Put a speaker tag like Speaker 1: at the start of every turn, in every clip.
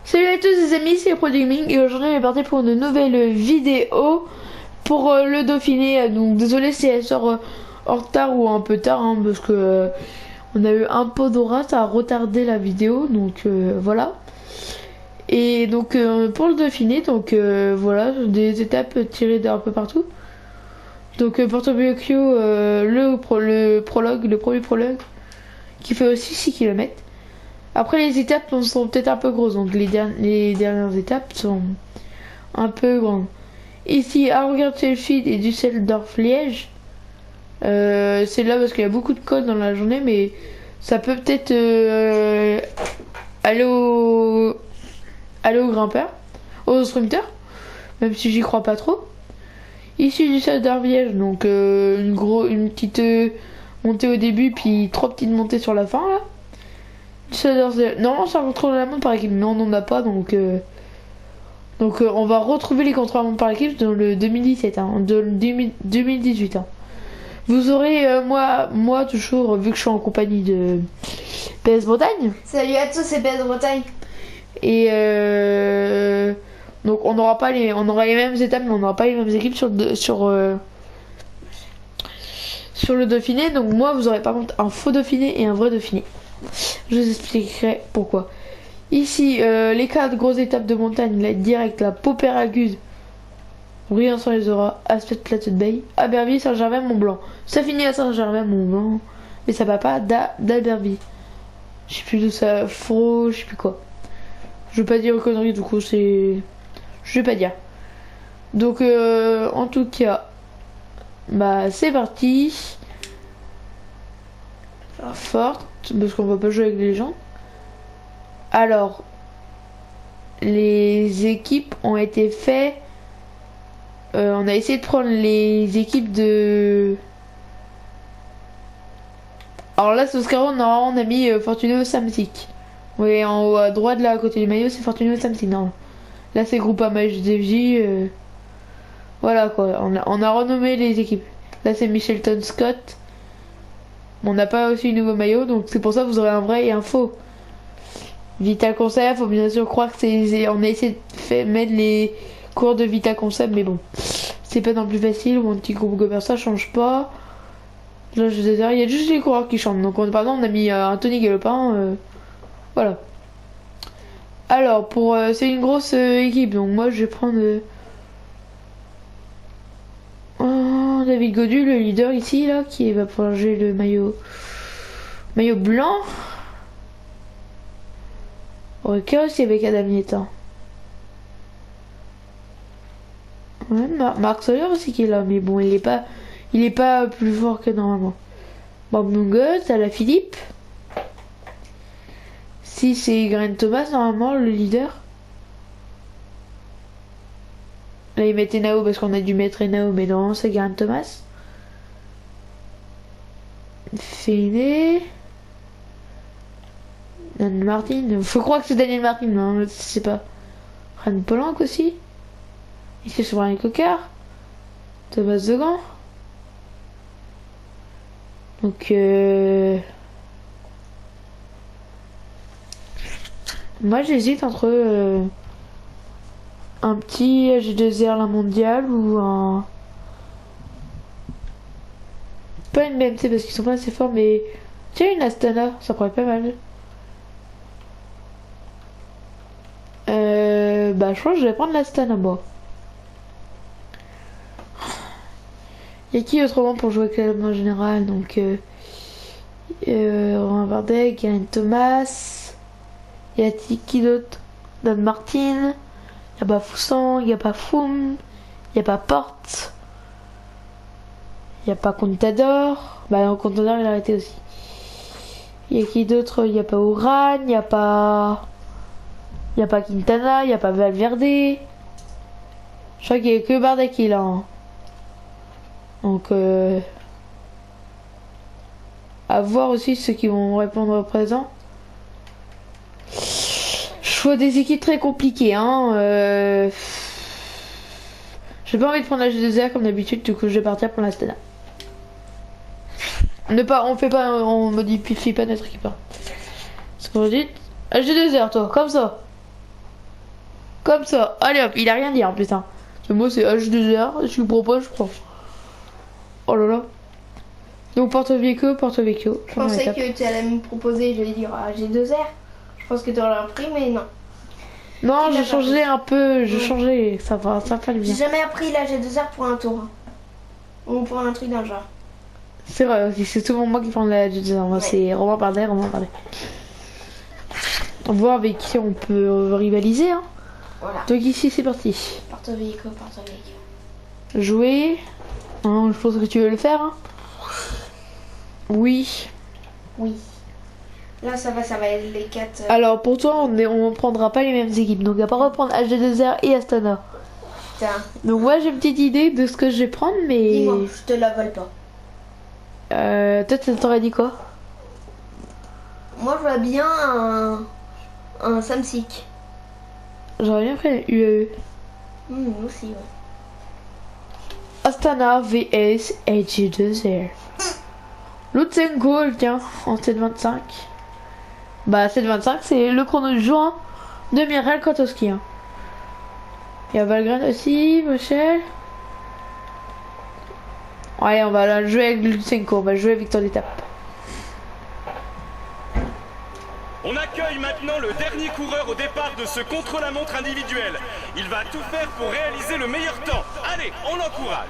Speaker 1: Salut à tous les amis, c'est ProGaming et aujourd'hui on est parti pour une nouvelle vidéo pour le Dauphiné. Donc désolé si elle sort en retard ou un peu tard parce que on a eu un peu d'orage, ça a retardé la vidéo, donc voilà. Et donc pour le Dauphiné, donc voilà, des étapes tirées d'un peu partout. Donc Porto Vecchio, le prologue, le premier prologue qui fait aussi 6 km. Après les étapes sont peut-être un peu grosses, donc les dernières étapes sont un peu grandes. Ici, Arrogant-Selfied et Düsseldorf-Liège. C'est là parce qu'il y a beaucoup de cols dans la journée, mais ça peut peut-être aller au grimpeur, au sprinter, même si j'y crois pas trop. Ici, Düsseldorf-Liège, donc une petite montée au début, puis 3 petites montées sur la fin là. Non, ça contrôle la montre par équipe. Non, on n'en a pas, donc on va retrouver les contrôles la montre par équipe dans le 2017, dans le 2018. Vous aurez, moi toujours, vu que je suis en compagnie de PS Bretagne.
Speaker 2: Salut à tous, c'est PS Bretagne.
Speaker 1: Et donc on aura les mêmes étapes, mais on n'aura pas les mêmes équipes sur le Dauphiné. Donc moi, vous aurez par contre un faux Dauphiné et un vrai Dauphiné. Je vous expliquerai pourquoi. Ici, les 4 grosses étapes de montagne, la directe, la Popéraguse, Rien sans les auras, Aspect Plateau de Bay, Aberville, Saint-Gervais, Mont-Blanc. Ça finit à Saint-Gervais, Mont-Blanc, mais ça va pas d'Aberville. Je sais plus d'où ça, Fro, je sais plus quoi. Je veux pas dire une connerie, du coup, c'est. Je vais pas dire. Donc, en tout cas, bah, c'est parti. Forte, parce qu'on va pas jouer avec les gens. Alors, les équipes ont été faites. On a essayé de prendre les équipes de. Alors là, sur Scaro, normalement, on a mis Fortuno Samsic. Oui, en haut à droite, là, à côté du maillot, c'est Fortuno Samsic. Non. Là, c'est Groupama HDFJ. Voilà quoi, on a renommé les équipes. Là, c'est Michelton Scott. On n'a pas aussi le nouveau maillot, donc c'est pour ça que vous aurez un vrai et un faux. Vita Concept, faut bien sûr croire que on a essayé de mettre les cours de Vita Concept, mais bon, c'est pas non plus facile. Mon petit groupe gober ça change pas. Là, je sais il y a juste les coureurs qui chantent. Donc, pardon, on a mis Anthony Galopin. Voilà. Alors, c'est une grosse équipe, donc moi je vais prendre David Godu, le leader ici, là, qui va pouvoir jouer le maillot blanc. Ok, aussi avec Adam Nietan. Ouais, Marc Sawyer aussi qui est là, mais bon, il est pas plus fort que normalement. Bob Nungus, à la Philippe. Si c'est Grant Thomas, normalement, le leader. Là, il met Enao parce qu'on a dû mettre Enao, mais non, c'est Grant Thomas. Fainé. Daniel Martin. Faut croire que c'est Daniel Martin, non, je sais pas. Ran Polanc aussi. Ici, c'est Brian Cocard. Thomas Degan. Donc, moi, j'hésite entre un petit G2R la mondiale ou un. Pas une BMC parce qu'ils sont pas assez forts, mais. Tiens, une Astana, ça pourrait être pas mal. Bah, je crois que je vais prendre l'Astana, moi. Il y a qui autrement pour jouer avec la en général? Donc, Romain Bardet, Garen Thomas. Il y a qui d'autre? Dan Martin. Il n'y a pas Foussan, il n'y a pas Foum, il n'y a pas Porte, il n'y a pas Contador. Bah non, Contador il a arrêté aussi. Il y a qui d'autre? Il n'y a pas Oran, il n'y a pas. Il n'y a pas Quintana, il n'y a pas Valverde. Je crois qu'il n'y a que Bardet qui est là. Hein. Donc à voir aussi ceux qui vont répondre au présent. Choix des équipes très compliquées, hein. J'ai pas envie de prendre la G2R comme d'habitude, du coup je vais partir pour la Stana. On modifie pas notre équipe. Hein. Ce qu'on dit. La G2R, toi, comme ça. Comme ça. Allez hop, il a rien dit en plus. Hein. Et moi c'est H2R, je lui propose, je prends. Oh là là. Donc Porto Vecchio.
Speaker 2: Je pensais que tu allais me proposer, je vais dire G2R. Je pense que tu aurais repris, mais non.
Speaker 1: Non, j'ai changé un peu, j'ai changé, ça va le bien.
Speaker 2: J'ai jamais appris la G2R pour un tour. Ou pour un truc d'un genre.
Speaker 1: C'est vrai aussi, c'est souvent moi qui prends la G2R. Moi c'est Romain Bardet. On voit avec qui on peut rivaliser. Hein.
Speaker 2: Voilà.
Speaker 1: Donc ici c'est parti.
Speaker 2: Porto Vecchio.
Speaker 1: Jouer. Hein, je pense que tu veux le faire. Hein. Oui.
Speaker 2: Là ça va être les 4.
Speaker 1: Alors pour toi on prendra pas les mêmes équipes. Donc on va pas reprendre HD2R et Astana.
Speaker 2: Putain.
Speaker 1: Donc moi j'ai une petite idée de ce que je vais prendre mais...
Speaker 2: Dis-moi, je te la vole pas.
Speaker 1: Toi t'aurais dit quoi?
Speaker 2: Moi je vois bien un Samsic.
Speaker 1: J'aurais bien fait UAE.
Speaker 2: Moi aussi ouais.
Speaker 1: Astana vs HD2R. Lutsenko tiens en 7.25. Bah 7.25 c'est le chrono du jour hein, de Miral Kotowski. Hein. Il y a Valgren aussi, Michel. Ouais on va la jouer avec Lutsenko, on va jouer victoire d'étape.
Speaker 3: On accueille maintenant le dernier coureur au départ de ce contre-la-montre individuel. Il va tout faire pour réaliser le meilleur temps. Allez, on l'encourage.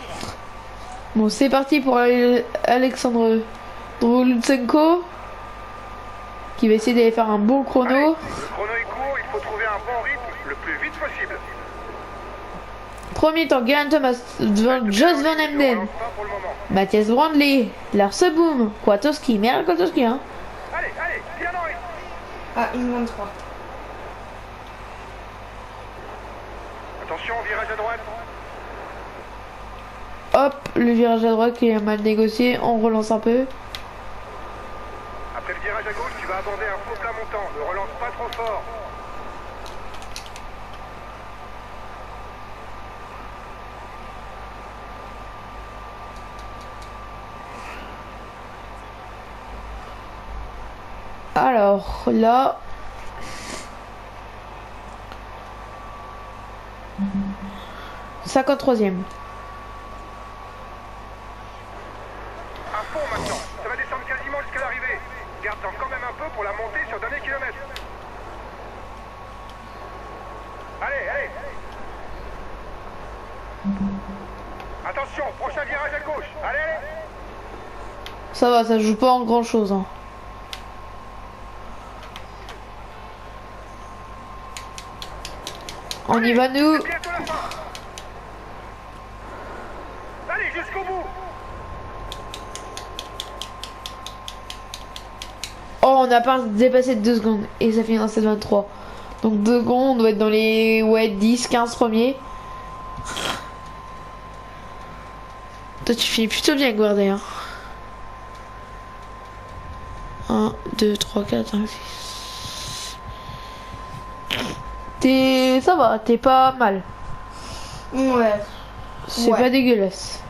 Speaker 1: Bon c'est parti pour Alexandre Lutsenko qui va essayer d'aller faire un bon chrono.
Speaker 4: Allez, le chrono est court, il faut trouver un bon rythme le plus vite possible.
Speaker 1: Premier temps, Geraint Thomas, Jos Van Emden, Mathias Brandley, Lars Boom, Kwiatkowski, Miral Kwiatkowski. Hein.
Speaker 4: Allez, bien en rythme.
Speaker 2: Ah, une 23.
Speaker 4: Attention, virage à droite.
Speaker 1: Hop, le virage à droite qui est mal négocié, on relance un peu.
Speaker 4: Après le virage à gauche, tu vas aborder un faux plat montant. Ne relance pas trop fort.
Speaker 1: Alors là, « 53e.
Speaker 4: À fond maintenant. Ça va descendre quasiment jusqu'à l'arrivée. Garde-en quand même un peu pour la montée sur le dernier kilomètre. Allez. Attention, prochain virage à gauche. Allez.
Speaker 1: Ça va, ça joue pas en grand chose. Hein. On y va nous.
Speaker 4: C'est bientôt la fin. Allez, jusqu'au bout.
Speaker 1: Oh, on n'a pas dépassé de 2 secondes et ça finit dans 7,23. Donc 2 secondes, on doit être dans les 10-15 premiers. Toi, tu finis plutôt bien, Guardé. Hein. 1, 2, 3, 4, 5, 6. Ça va, t'es pas mal.
Speaker 2: Ouais.
Speaker 1: C'est pas dégueulasse.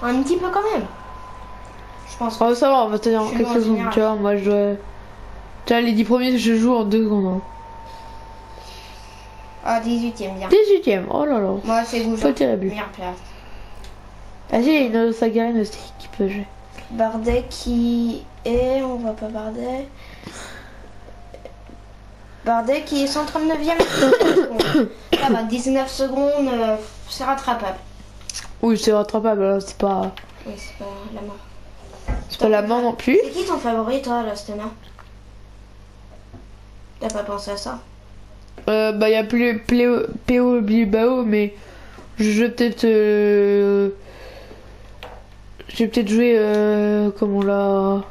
Speaker 2: Un petit peu quand même. Je pense.
Speaker 1: Oh, ça va, on va tenir
Speaker 2: Je suis
Speaker 1: quelques
Speaker 2: en
Speaker 1: secondes.
Speaker 2: général.
Speaker 1: Tu vois, moi je dois. Tu vois, les 10 premiers, je joue en 2 secondes. Hein.
Speaker 2: Ah, 18ème, bien.
Speaker 1: 18ème, oh là là.
Speaker 2: Moi, c'est vous.
Speaker 1: Pas terrible.
Speaker 2: Meilleure place.
Speaker 1: Vas-y, il y a une Sagarine aussi qui peut jouer.
Speaker 2: Bardet qui est. On voit pas Bardet. Bardet qui est 139ème. Ça va, 19 secondes, c'est rattrapable.
Speaker 1: Oui, c'est rattrapable, hein, c'est pas.
Speaker 2: Oui, c'est pas la mort.
Speaker 1: C'est pas la main non plus.
Speaker 2: C'est qui ton favori, toi, la Stena? T'as pas pensé à ça?
Speaker 1: Bah, il y a plus PO Bilbao, mais je vais peut-être. Je vais peut-être jouer. Comment là.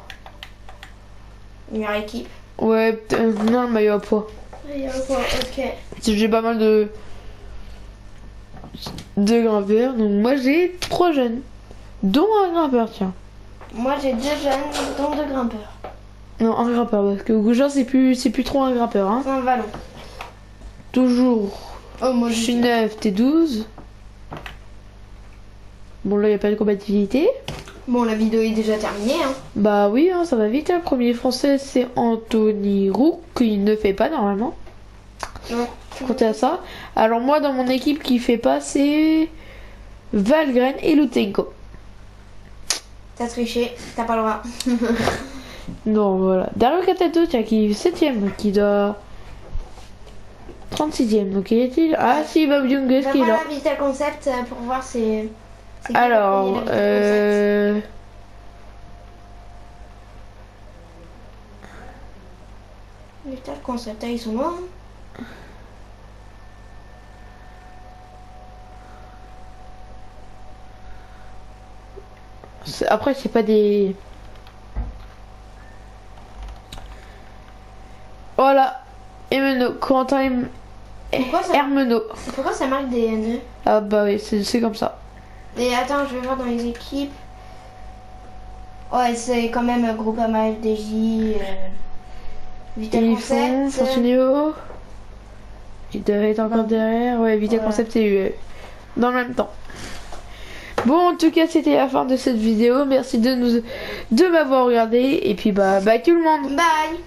Speaker 2: Meilleure équipe.
Speaker 1: Ouais, non, le maillot à poids.
Speaker 2: Ok.
Speaker 1: J'ai pas mal de grimpeurs, donc moi j'ai 3 jeunes, dont un grimpeur, tiens.
Speaker 2: Moi, j'ai 2 jeunes, dont 2 grimpeurs.
Speaker 1: Non, un grimpeur, parce que Goujon c'est plus trop un grimpeur, hein.
Speaker 2: C'est un vallon.
Speaker 1: Toujours.
Speaker 2: Oh, moi,
Speaker 1: Je suis 9, t'es 12. Bon, là, il n'y a pas de compatibilité.
Speaker 2: Bon, la vidéo est déjà terminée, hein.
Speaker 1: Bah oui, hein, ça va vite. Hein. Le premier français, c'est Anthony Roux, qui ne fait pas normalement.
Speaker 2: Non.
Speaker 1: Comptez à ça. Alors moi dans mon équipe qui fait pas c'est Valgren et Lutenko.
Speaker 2: T'as triché, t'as pas le droit.
Speaker 1: Non voilà. Dario Catato tiens qui est 7ème qui doit 36ème. Donc il est-il. Ah si Bob Jungus
Speaker 2: Va
Speaker 1: qui est là.
Speaker 2: voir la Vital Concept pour voir c'est qui
Speaker 1: Alors
Speaker 2: qui a payé la Vital Concept. Vital Concept, ah, ils sont loin.
Speaker 1: Après c'est pas des. Voilà. Hermeno. Corentin
Speaker 2: Pourquoi ça,
Speaker 1: Hermeno.
Speaker 2: pourquoi ça marque des nœuds?
Speaker 1: Ah bah oui c'est comme ça.
Speaker 2: Et attends, je vais voir dans les équipes. Ouais, c'est quand même Groupama FDJ, Vital
Speaker 1: Ils font
Speaker 2: Concept.
Speaker 1: Fortuneo. Il devait être encore
Speaker 2: Non.
Speaker 1: derrière. Ouais, Vital
Speaker 2: Voilà.
Speaker 1: Concept et dans le même temps. Bon, en tout cas, c'était la fin de cette vidéo. Merci de m'avoir regardé. Et puis, bah, bye tout le monde.
Speaker 2: Bye.